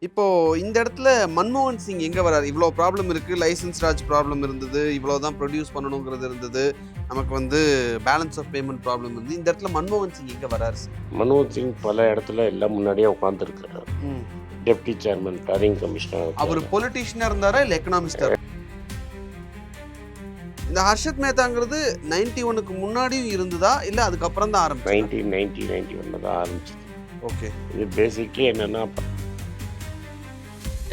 இப்போ இந்த இடத்துல மன்மோகன் சிங் எங்க வராரு? இவ்ளோ ப்ராப்ளம் இருக்கு. லைசென்ஸ் ராஜ் ப்ராப்ளம் இருந்தது. இவ்ளோ தான் ப்ரொடியூஸ் பண்ணணுங்கிறது இருந்தது. நமக்கு வந்து பேலன்ஸ் ஆஃப் பேமெண்ட் ப்ராப்ளம் இருந்தது. இந்த இடத்துல மன்மோகன் சிங் எங்க வராரு சார்? மன்மோகன் சிங் பல இடத்துல எல்லாம் முன்னாடியே உட்காந்துருக்காரு. ம். டெப்டி சேர்மன், பிளானிங் கமிஷனர் அவரு இருக்காரு. பொலிட்டீஷியனா இருந்தாரா? இல்ல எக்கனாமிஸ்ட்டா? இந்த ஹர்ஷத் மேத்தாங்கிறது 91க்கு முன்னாடியும் இருந்ததா? இல்ல அதுக்கப்புறம் தான் ஆரம்பிச்சதா? 1991 தான் ஆரம்பிச்சது. ஓகே. இது பேசிக்லி என்னன்னா,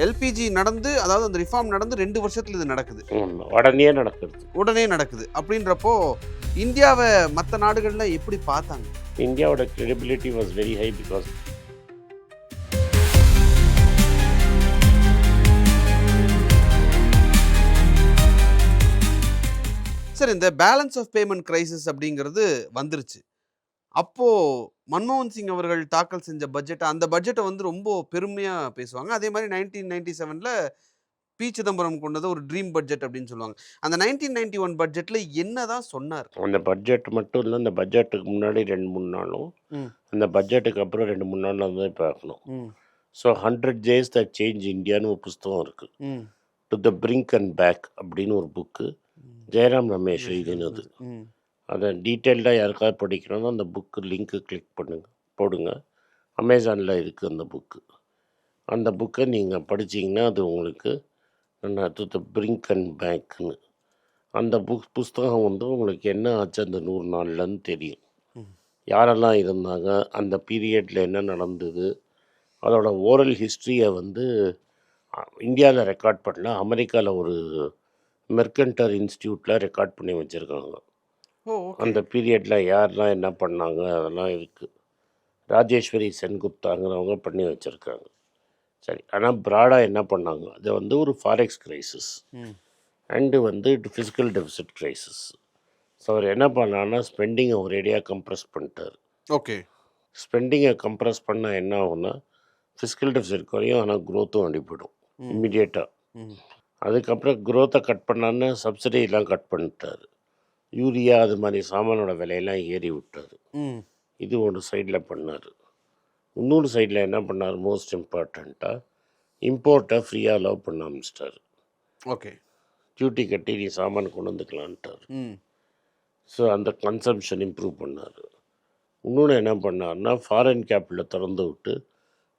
எல்பிஜி நடந்து அதாவது அந்த ரிஃபார்ம் நடந்து 2 வருஷத்துல இது நடக்குது. உடனே நடக்கிறது. உடனே நடக்குது. அப்படின்றப்போ இந்தியாவ மத்த நாடுகள்லாம் எப்படி பார்த்தாங்க? இந்தியாவோட credibility was very high because sir இந்த பேலன்ஸ் ஆஃப் பேமெண்ட் கிரைசிஸ் அப்படிங்கிறது வந்துருச்சு. அப்போ மன்மோகன் சிங் அவர்கள் தாக்கல் செஞ்ச பட்ஜெட் அந்த பட்ஜெட்டை வந்து ரொம்ப பெருமையா பேசுவாங்க. அதே மாதிரி 1997ல பி. சிதம்பரம் கொண்டது ஒரு ட்ரீம் பட்ஜெட் அப்படின்னு சொல்லுவாங்க. அந்த 1991 பட்ஜெட்ல என்னதான் சொன்னார்? அந்த பட்ஜெட் மட்டும் இல்லை, அந்த பட்ஜெட்டுக்கு முன்னாடி 2-3 நாளும், ம். அந்த பட்ஜெட்டுக்கு அப்புறம் 2-3 நாள் தான் பார்க்கணும். ம். ஸோ 100 Days That Change Indiaன்னு ஒரு புஸ்தகம் இருக்குது. ம். To the brink and back அப்படின்னு ஒரு புக்கு ஜெயராம் ரமேஷ் எழுதினது. ம். அதை டீட்டெயில்டாக யாருக்காவது படிக்கணும்னா அந்த புக்கு லிங்க்கு கிளிக் பண்ணுங்க, போடுங்க. அமேசானில் இருக்குது அந்த புக்கு. அந்த புக்கை நீங்கள் படிச்சிங்கன்னா அது உங்களுக்கு டு த பிரிங்க் அண்ட் பேக்குன்னு அந்த புஸ்தகம் வந்து உங்களுக்கு என்ன ஆச்சு அந்த 100 நாள்லன்னு தெரியும். ம். யாரெல்லாம் இருந்தாங்க, அந்த பீரியடில் என்ன நடந்தது, அதோட ஓரல் ஹிஸ்ட்ரியை வந்து இந்தியாவில் ரெக்கார்ட் பண்ணல, அமெரிக்காவில் ஒரு மெர்கன்டர் இன்ஸ்டியூட்டில் ரெக்கார்ட் பண்ணி வச்சுருக்காங்க. ஓ! ஓகே. அந்த பீரியடில் யாரெலாம் என்ன பண்ணாங்க அதெல்லாம் இருக்குது. ராஜேஸ்வரி சென்குப்தாங்கிறவங்க பண்ணி வச்சுருக்காங்க. சரி, ஆனால் ப்ராடாக என்ன பண்ணாங்க, அது வந்து ஒரு ஃபாரெக்ஸ் கிரைசிஸ் ம். அண்டு வந்து ஃபிசிக்கல் டெபிசிட் கிரைசிஸ். ஸோ அவர் என்ன பண்ணான்னா ஸ்பெண்டிங்கை ஒரேடியாக கம்ப்ரெஸ் பண்ணிட்டார். ஓகே. ஸ்பெண்டிங்கை கம்ப்ரெஸ் பண்ணால் என்ன ஆகும்னா ஃபிசிக்கல் டெபிசிட் குறையும், ஆனால் க்ரோத்தும் அடிப்படும் இம்மிடியேட்டாக. ம். அதுக்கப்புறம் க்ரோத்தை கட் பண்ணான்னு சப்சிடியெலாம் கட் பண்ணிட்டார். யூரியா அது மாதிரி சாமானோட விலையெல்லாம் ஏறி விட்டார். ம். இது ஒரு சைடில் பண்ணார். இன்னொரு சைடில் என்ன பண்ணார், மோஸ்ட் இம்பார்ட்டண்ட்டாக இம்போர்ட்டை ஃப்ரீயாக அலோவ் பண்ண ஆரம்பிச்சிட்டார். ஓகே. டியூட்டி கட்டி நீ சாமான் கொண்டு வந்துக்கலான்ட்டார். ம். ஸோ அந்த கன்சம்ஷன் இம்ப்ரூவ் பண்ணார். இன்னொன்று என்ன பண்ணார்னா ஃபாரின் கேபிட்டலை திறந்து விட்டு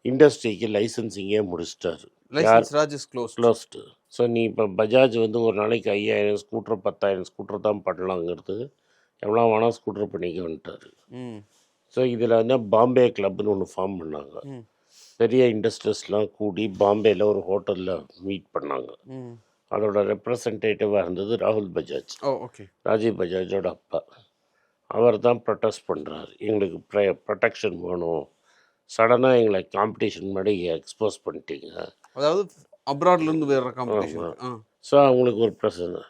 இண்டஸ்ட்ரிக்கு லைசன்சிங்கே முடிச்சிட்டாரு. Licence Raj is closed. So நீ இப்போ பஜாஜ் வந்து ஒரு நாளைக்கு 5000 ஸ்கூட்டர் 10,000 ஸ்கூட்டர் தான் பண்ணலாங்கிறது எவ்வளோ வேணால் ஸ்கூட்டர் பண்ணிக்க வந்துட்டார். ம். ஸோ இதில் வந்து பாம்பே கிளப்னு ஒன்று ஃபார்ம் பண்ணாங்க. ம். பெரிய இண்டஸ்ட்ரீஸ்லாம் கூடி பாம்பேயில் ஒரு ஹோட்டலில் மீட் பண்ணாங்க. ம். அதோட ரெப்ரசன்டேட்டிவாக இருந்தது ராகுல் பஜாஜ், ஓ! ஓகே. ராஜீவ் பஜாஜோட அப்பா. அவர் தான் ப்ரொட்டஸ்ட் பண்ணுறாரு, எங்களுக்கு ப்ரொடெக்ஷன் வேணும், சடனாக எங்களை காம்படிஷன் முன்னாடி எக்ஸ்போஸ் பண்ணிட்டீங்க. அதாவது அப்ராட்லேருந்து வேற காம்படிஷன். ஆ. ஸோ அவங்களுக்கு ஒரு பிரச்சனை.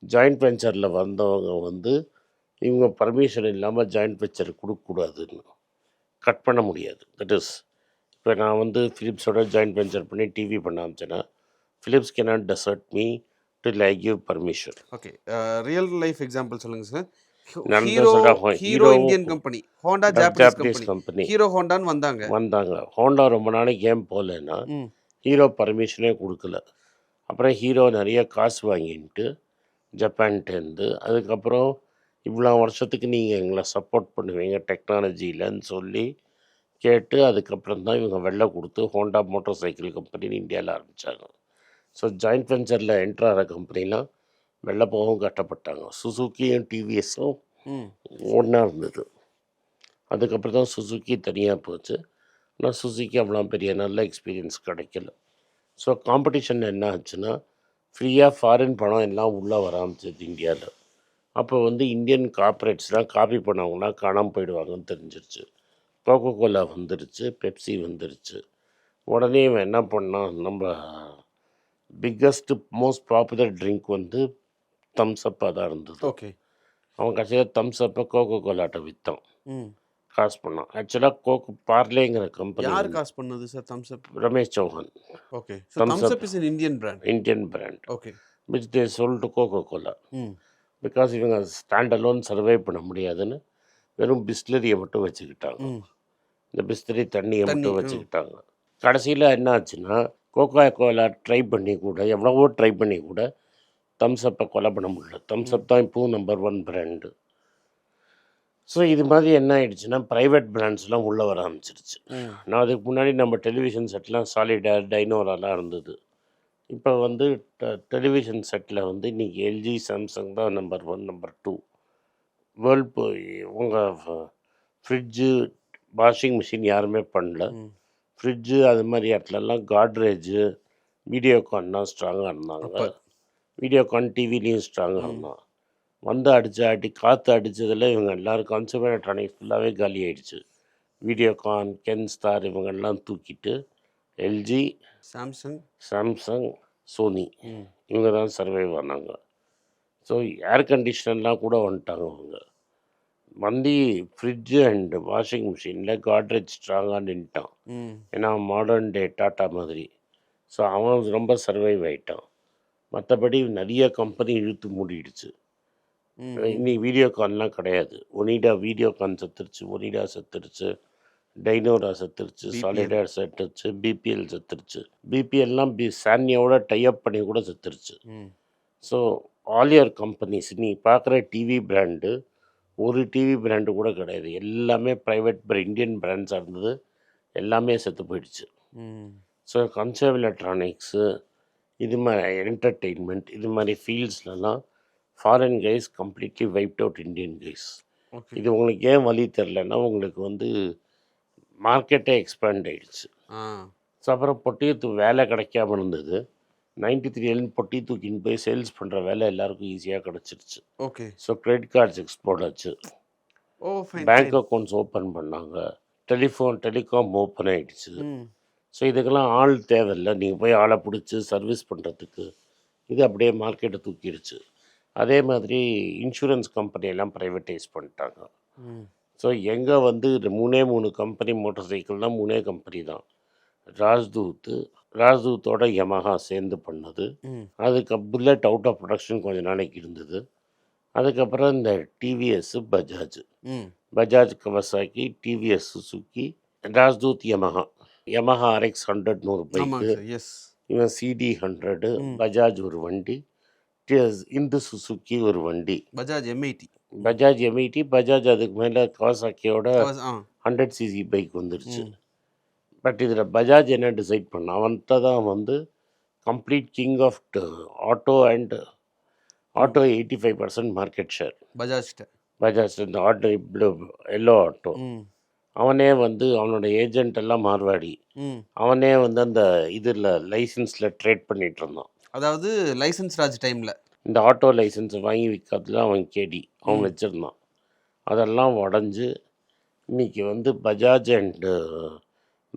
ஜாயிண்ட் வெஞ்சரில் வந்தவங்க வந்து இவங்க பர்மிஷன் இல்லாமல் ஜாயிண்ட் வெஞ்சர் கொடுக்கக்கூடாதுன்னு கட் பண்ண முடியாது. தட் இஸ், இப்போ நான் வந்து ஃபிலிப்ஸோட ஜாயிண்ட் வெஞ்சர் பண்ணி டிவி பண்ண ஆரம்பிச்சேன்னா Philips cannot desert me till I give permission. Okay. Real life example சொல்லுங்க sir. Hero Hero Indian company, Honda Japanese Japanese company company. Hero ஹோண்டான்னு வந்தாங்க. ஹோண்டா ரொம்ப நாளைக்கு ஏன் போகலன்னா ம். ஹீரோ பர்மிஷனே கொடுக்கல. அப்புறம் ஹீரோ நிறைய காசு வாங்கிட்டு ஜப்பான்ட்டேருந்து அதுக்கப்புறம் இவ்வளோ வருஷத்துக்கு நீங்கள் எங்களை சப்போர்ட் பண்ணுவீங்க டெக்னாலஜியிலன்னு சொல்லி கேட்டு அதுக்கப்புறம் தான் இவங்க வெளில கொடுத்து ஹோண்டா மோட்டார் சைக்கிள் கம்பெனின்னு இந்தியாவில் ஆரம்பித்தாங்க. ஸோ ஜாயிண்ட் வெஞ்சரில் என்ட்ரு ஆகிற கம்பெனிலாம் வெளில போகவும் கட்டப்பட்டாங்க. சுசுக்கியும் டிவிஎஸும் ம். ஒன்றா இருந்தது. அதுக்கப்புறம் தான் சுசுக்கி தனியாக போச்சு. ஆனால் சுசுக்கி அவ்வளோ பெரிய நல்ல எக்ஸ்பீரியன்ஸ் கிடைக்கல. ஸோ காம்படிஷன் என்ன ஆச்சுன்னா ஃப்ரீயாக ஃபாரின் பணம் எல்லாம் உள்ளே வர ஆரம்பிச்சது இந்தியாவில். அப்போ வந்து இந்தியன் கார்ப்பரேட்ஸ்லாம் காப்பி பண்ணவங்களாம் காணாமல் போயிடுவாங்கன்னு தெரிஞ்சிருச்சு. கோகோ கோலா வந்துருச்சு, பெப்சி வந்துருச்சு. உடனே இவன் என்ன பண்ணான், நம்ம பிக்கஸ்ட்டு மோஸ்ட் பாப்புலர் ட்ரிங்க் வந்து தம்ஸ் அப்பாக தான் இருந்தது. ஓகே. அவன் கடைசியாக தம்ஸ் அப்பை கோகோ கோலாட்ட விற்றான், ம். காசு பண்ணான். ஆக்சுவலாக பார்லேங்கிற கம்பெனி யார் காசு பண்ணது sir Thums up? Ramesh Chauhan. Okay. So Thumbs Thums Up. Up is an Indian brand. Indian brand okay. Which they sold cocoa Cola. ம். பிகாஸ் இவங்க ஸ்டாண்ட் அலோன் சர்வை பண்ண முடியாதுன்னு வெறும் பிஸ்லரியை மட்டும் வச்சுக்கிட்டாங்க. ம். இந்த பிஸ்லரி தண்ணியை தண்ணி. மட்டும் வச்சுக்கிட்டாங்க. கடைசியில் என்ன ஆச்சுன்னா, கோகோ கோலா ட்ரை பண்ணி கூட எவ்வளவோ ட்ரை பண்ணி கூட தம்ஸ் அப்பை கொலை பண்ண முடியல. தம்ஸ் ம். அப் தான் இப்போவும் நம்பர் 1 பிராண்டு. ஸோ இது மாதிரி என்ன ஆயிடுச்சுன்னா, பிரைவேட் பிராண்ட்ஸ்லாம் உள்ளே வர ஆரம்பிச்சிருச்சு. ம். நான் அதுக்கு முன்னாடி நம்ம டெலிவிஷன் செட்லாம் சாலிடார், டைனோராலாம் இருந்தது. இப்போ வந்து டெலிவிஷன் செட்டில் வந்து இன்றைக்கி எல்ஜி, சாம்சங் தான் நம்பர் 1, நம்பர் 2. வேர்ல்பூ உங்கள் ஃப்ரிட்ஜு, வாஷிங் மிஷின் யாருமே பண்ணல. ம். ஃப்ரிட்ஜு அது மாதிரி இடத்துலலாம் காட்ரேஜு, வீடியோகான் தான் ஸ்ட்ராங்காக இருந்தாங்க. அப்ப. வீடியோகான் டிவிலையும் ஸ்ட்ராங்காக ம். இருந்தான். வந்து அடித்த அடி காற்று அடித்ததில் இவங்க எல்லோரும் கன்சூமர் எலக்ட்ரானிக்ஸ் ஃபுல்லாகவே காலி ஆயிடுச்சு. வீடியோகான், கென்ஸ்டார் இவங்கெல்லாம் தூக்கிட்டு எல்ஜி, சாம்சங். சாம்சங், சோனி ம். இவங்க தான் சர்வைவ் ஆனாங்க. ஸோ ஏர் கண்டிஷனர்லாம் கூட வந்துட்டாங்க அவங்க. வந்து ஃப்ரிட்ஜு அண்டு வாஷிங் மிஷினில் காட்ரேஜ் ஸ்ட்ராங்காக நின்ட்டான். ம். ஏன்னா மாடர்ன் டே டாட்டா மாதிரி. ஸோ அவன் ரொம்ப சர்வைவ் ஆகிட்டான். மற்றபடி நிறைய கம்பெனி இழுத்து மூடிடுச்சு. ம். இன்னைக்கு வீடியோகான்லாம் கிடையாது. ஒனிடா வீடியோகான் செத்துருச்சு, ஒனிடா செத்துருச்சு, டைனோரா செத்துருச்சு, பிபிஎல். சாலிடார் செத்துருச்சு, பிபிஎல் செத்துருச்சு. பிபிஎல்லாம் சான்னியோட டைப் பண்ணி கூட செத்துருச்சு. ம். ஸோ ஆல் யுவர் கம்பெனிஸ் நீ பார்க்குற டிவி பிராண்டு ஒரு டிவி பிராண்டு கூட கிடையாது. எல்லாமே ப்ரைவேட் இந்தியன் பிராண்ட்ஸாக இருந்தது. எல்லாமே செத்து போயிடுச்சு. ம். ஸோ கன்சர்வ் எலக்ட்ரானிக்ஸு இது மாதிரி என்டர்டெயின்மெண்ட் இது மாதிரி ஃபீல்ட்ஸ்லலாம் foreign guys completely wiped out Indian guys. Okay. இது உங்களுக்கு ஏன் வழி தெரிலன்னா உங்களுக்கு வந்து மார்க்கெட்டே எக்ஸ்பேண்ட் ஆகிடுச்சு. ஆ. ஸோ அப்புறம் பொட்டியை வேலை கிடைக்காம இருந்தது. 93 பொட்டி தூக்கின்னு போய் சேல்ஸ் பண்ணுற வேலை எல்லாருக்கும் ஈஸியாக கிடச்சிருச்சு. Okay. So credit cards export ஆச்சு. Oh fine. Bank accounts open பண்ணாங்க. டெலிகாம் ஓப்பன் ஆகிடுச்சு. ம். ஸோ இதுக்கெல்லாம் ஆள் தேவையில்லை. நீங்கள் போய் ஆளை பிடிச்சி சர்வீஸ் பண்ணுறதுக்கு இது அப்படியே மார்க்கெட்டை தூக்கிடுச்சு. அதே மாதிரி இன்சூரன்ஸ் கம்பெனியெல்லாம் ப்ரைவேட்டைஸ் பண்ணிட்டாங்க. ம். ஸோ எங்கே வந்து 3 கம்பெனி மோட்டார் சைக்கிள் தான் 3 கம்பெனி தான். ராஜ்தூத்தோட யமஹா சேர்ந்து பண்ணது. ம். அதுக்கு புல்லட் அவுட் ஆஃப் ப்ரொடக்ஷன் கொஞ்சம் நாளைக்கு இருந்தது. அதுக்கப்புறம் இந்த டிவிஎஸ், பஜாஜ், ம். Bajaj Kawasaki, TVS Suzuki, Rajdoot Yamaha RX 100 ஒரு ஆமாங்க பைக்கு, சார். எஸ். இவன் CD 100, ம். பஜாஜ் ஒரு வண்டி, இந்து சுசுக்கி ஒரு வண்டி, பஜாஜ் M80. பஜாஜ் M80, பஜாஜ் அதுக்கு மேலே கவாசாக்கியோட ஆ. 100cc பைக் வந்துருச்சு. ம். பட் இதில் பஜாஜ் என்ன டிசைட் பண்ணான், அவன்கிட்ட தான் வந்து complete king of auto and auto 85% market share. பஜாஜ்ட்ட. பஜாஜ் இந்த ஆட்டோ எல்லோ ஆட்டோ. ம். அவனே வந்து அவனோட ஏஜென்ட் எல்லாம் மார்வாடி. ம். அவனே வந்து அந்த இதில் லைசன்ஸில் ட்ரேட் பண்ணிகிட்டு இருந்தான். அதாவது லைசன்ஸ் ராஜ் டைம்ல. இந்த ஆட்டோ லைசன்ஸ் வாங்கி விற்கிறதுல அவன் கேடி அவன் ம். வச்சுருந்தான். அதெல்லாம் உடஞ்சி இன்றைக்கி வந்து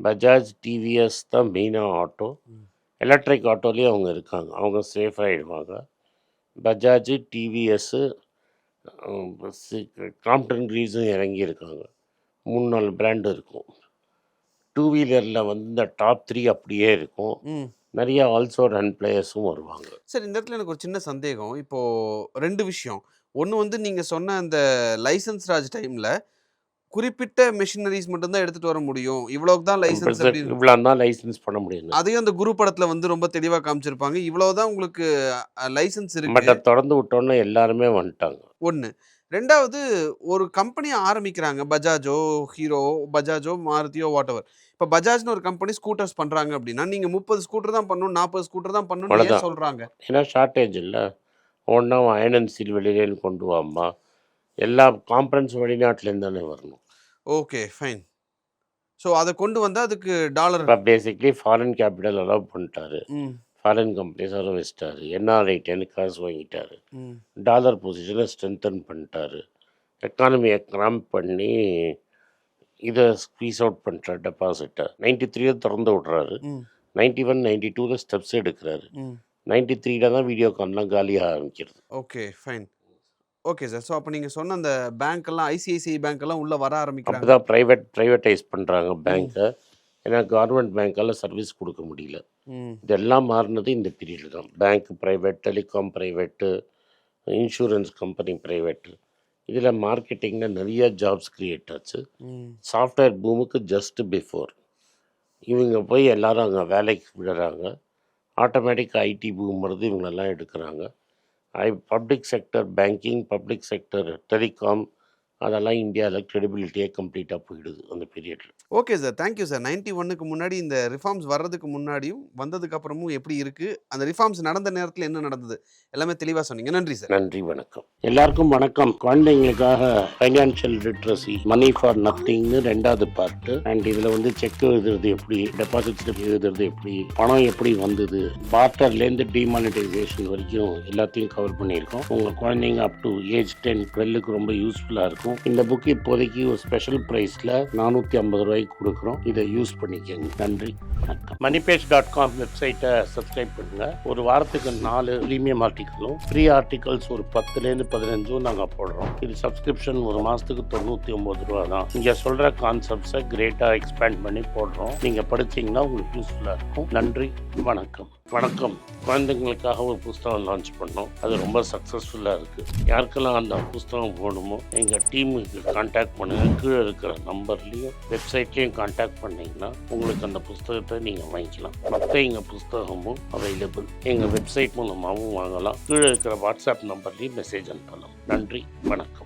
பஜாஜ் டிவிஎஸ் தான் மெயினாக ஆட்டோ. ம். எலக்ட்ரிக் ஆட்டோலேயே அவங்க இருக்காங்க. அவங்க சேஃப் ஆகிடுவாங்க. பஜாஜ், டிவிஎஸ்ஸு, கிராம்ப்டன் க்ரீஸும் இறங்கியிருக்காங்க. 3-4 பிராண்டு இருக்கும். 2 வீலரில் வந்து இந்த டாப் 3 அப்படியே இருக்கும். ம். நிறைய ஆல்சோ ரன் பிளேயர்ஸும் வருவாங்க. சார் இந்த இடத்துல எனக்கு ஒரு சின்ன சந்தேகம். இப்போ 2 விஷயம். ஒண்ணு வந்து நீங்க சொன்ன அந்த லைசன்ஸ் ராஜ் டைம்ல குறிப்பிட்ட மெஷினரீஸ் மட்டும் தான் எடுத்துட்டு வர முடியும். இவ்வளவுக்கு தான் லைசன்ஸ் அப்படின்னு. இவ்வளோ தான் லைசன்ஸ் பண்ண முடியும். அதையும் அந்த குரு படத்துல வந்து ரொம்ப தெளிவா காமிச்சிருப்பாங்க. இவ்வளவுதான் உங்களுக்கு லைசன்ஸ் இருக்கு. பட் திறந்து விட்டோன்னே எல்லாருமே வந்துட்டாங்க. 1. 2வது ஒரு கம்பெனி ஆரம்பிக்கிறாங்க. பஜாஜோ, ஹீரோ, பஜாஜோ, மாருதியோ வாட்டெவர். இப்ப பஜாஜ்னு ஒரு கம்பெனி ஸ்கூட்டர்ஸ் பண்றாங்க அப்படின்னா, நீங்க 30 ஸ்கூட்டர் தான் பண்ணணும், 40 ஸ்கூட்டர் தான் பண்ணணும்னு ஏன் அவ்வளோதான். சொல்றாங்க? ஏன்னா ஷார்ட்டேஜ் இல்லை. ஒன்றா அயன் அண்ட் ஸ்டீல் வெளியிலேருந்து கொண்டு வாம்மா. எல்லா காம்பனன்ட்ஸ் வெளிநாட்டிலேருந்து தானே வரணும். Okay, fine. ஸோ அத கொண்டு வந்தா அதுக்கு டாலர். இப்போ பேசிக்லி ஃபாரின் கேபிட்டல் அலோவ் பண்ணிட்டாரு. ம். ஃபாரின் கம்பெனிஸ் வர வச்சிட்டாரு. NRI காசு வாங்கிட்டாரு. ம். டாலர் பொசிஷனை ஸ்ட்ரென்தன் பண்ணிட்டாரு. எக்கானமியை கிராம்ப் பண்ணி இதை ஸ்க்வீஸ் அவுட் பண்ணுறாரு. டெபாசிட்டை 93 திறந்து விட்றாரு. ம். 91, 92 ஸ்டெப்ஸ் எடுக்கிறாரு. ம். 93 தான் வீடியோகான்லாம் காலியாக ஆரம்பிக்கிறது. Okay, fine. Okay sir. So அப்ப நீங்க சொன்ன அந்த பேங்க் எல்லாம் ஐசிஐசிஐ பேங்க் எல்லாம் உள்ள வர ஆரம்பிக்கிறாங்க. அப்போ தான் ப்ரைவேட்டைஸ் பண்ணுறாங்க பேங்க்கை. ஏன்னா கவர்மெண்ட் பேங்க்கால் சர்வீஸ் கொடுக்க முடியல. ம். இதெல்லாம் மாறினது இந்த பீரியடு தான். Bank private, telecom private, insurance company private. இதில் மார்க்கெட்டிங்கில் நிறைய ஜாப்ஸ் க்ரியேட் ஆச்சு. ம். சாஃப்ட்வேர் பூமுக்கு ஜஸ்ட் பிஃபோர் இவங்க போய் எல்லாரும் அங்கே வேலைக்கு விடுறாங்க. ஆட்டோமேட்டிக் ஐடி பூம் வருது, இவங்களெல்லாம் எடுக்கிறாங்க. Public sector banking, public sector telecom, அதெல்லாம் இந்தியாவில் கிரெடிபிலிட்டியே கம்ப்ளீட்டாக போயிடுது அந்த பீரியடில். Okay sir. Thank you sir. 91க்கு முன்னாடி இந்த ரிஃபார்ம்ஸ் வர்றதுக்கு முன்னாடியும், வந்ததுக்கு அப்புறமும் எப்படி இருக்கு? அந்த ரிஃபார்ம்ஸ் நடந்த நேரத்துல என்ன நடந்தது? எல்லாமே தெளிவா சொன்னீங்க. நன்றி சார். நன்றி, வணக்கம். எல்லாருக்கும் வணக்கம். குழந்தைங்களுக்காக ஃபைனான்ஷியல் லிட்ரஸி, மணி ஃபார் நத்திங்னு 2வது பார்ட்டு. அண்ட் இதில் வந்து செக் எழுதுறது எப்படி, டெபாசிட் ஸ்லிப் எழுதுறது எப்படி, பணம் எப்படி வந்தது, பார்ட்டர்லேருந்து டிமானிட்டைசேஷன் வரைக்கும் எல்லாத்தையும் கவர் பண்ணியிருக்கோம். உங்கள் குழந்தைங்க அப் டு ஏஜ் 10, 12க்கு ரொம்ப யூஸ்ஃபுல்லாக இருக்கும். இந்த புக் இப்போதைக்கு ஒரு ஸ்பெஷல் ப்ரைஸில் 450 ரூபாய்க்கு கொடுக்குறோம். இதை யூஸ் பண்ணிக்கங்க. நன்றி, வணக்கம். moneypage.com வெப்சைட்டை சப்ஸ்கிரைப் பண்ணுங்க. ஒரு வாரத்துக்கு 4 ப்ரீமியம் ஆர்டிக்கலும், ஃப்ரீ ஆர்டிகல்ஸ் ஒரு 10லேருந்து 15 நாங்கள் போடுறோம். இது சப்ஸ்கிரிப்ஷன் ஒரு மாதத்துக்கு 99 ரூபா தான். இங்கே சொல்கிற கான்செப்ட்ஸை கிரேட்டாக எக்ஸ்பேண்ட் பண்ணி போடுறோம். நீங்கள் படிச்சிங்கன்னா உங்களுக்கு யூஸ்ஃபுல்லாக இருக்கும். நன்றி, வணக்கம். வணக்கம். குழந்தைங்களுக்காக ஒரு புஸ்தகம் லான்ச் பண்ணோம். அது ரொம்ப சக்ஸஸ்ஃபுல்லாக இருக்குது. யாருக்கெல்லாம் அந்த புஸ்தகம் போகணுமோ எங்கள் டீமுக்கு கான்டாக்ட் பண்ணுங்கள். கீழே இருக்கிற நம்பர்லேயும் வெப்சைட்லேயும் கான்டாக்ட் பண்ணிங்கன்னா உங்களுக்கு அந்த புஸ்தகத்தை நீங்கள் வாங்கிக்கலாம். மற்ற எங்கள் புஸ்தகமும் அவைலபிள். எங்கள் வெப்சைட் மூலமாகவும் வாங்கலாம். கீழே இருக்கிற வாட்ஸ்அப் நம்பர்லேயும் மெசேஜ் அனுப்பலாம். நன்றி, வணக்கம்.